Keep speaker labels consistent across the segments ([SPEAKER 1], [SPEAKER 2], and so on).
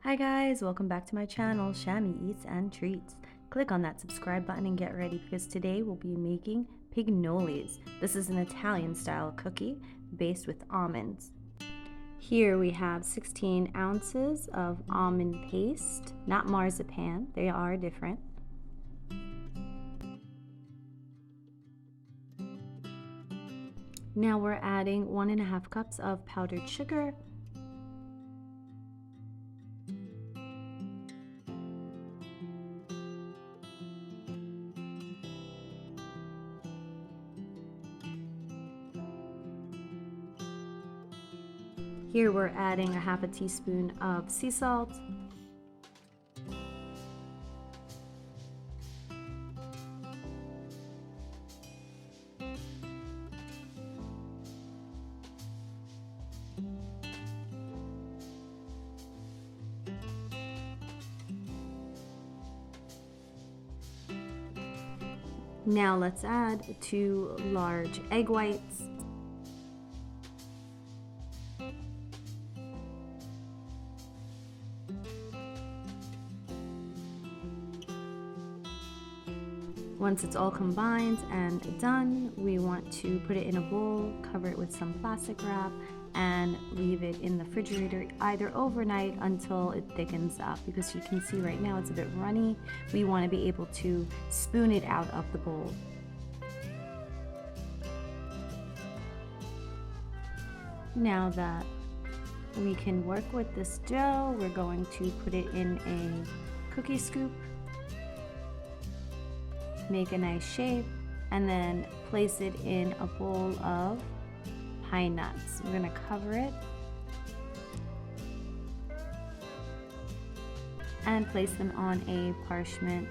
[SPEAKER 1] Hi guys, welcome back to my channel, Shami Eats and Treats. Click on that subscribe button and get ready because today we'll be making Pignolis. This is an Italian style cookie based with almonds. Here we have 16 ounces of almond paste, not marzipan, they are different. Now we're adding 1.5 cups of powdered sugar, here we're adding 1/2 teaspoon of sea salt, now let's add 2 large egg whites, once it's all combined and done, we want to put it in a bowl, cover it with some plastic wrap, and leave it in the refrigerator either overnight until it thickens up, because you can see right now it's a bit runny. We want to be able to spoon it out of the bowl. Now that we can work with this dough, we're going to put it in a cookie scoop, make a nice shape, and then place it in a bowl of pine nuts. We're going to cover it and place them on a parchment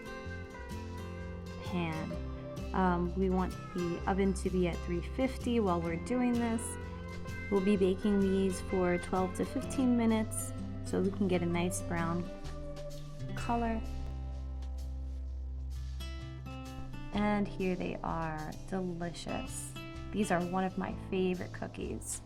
[SPEAKER 1] pan. We want the oven to be at 350 while we're doing this. We'll be baking these for 12 to 15 minutes so we can get a nice brown color. And here they are, delicious. These are one of my favorite cookies.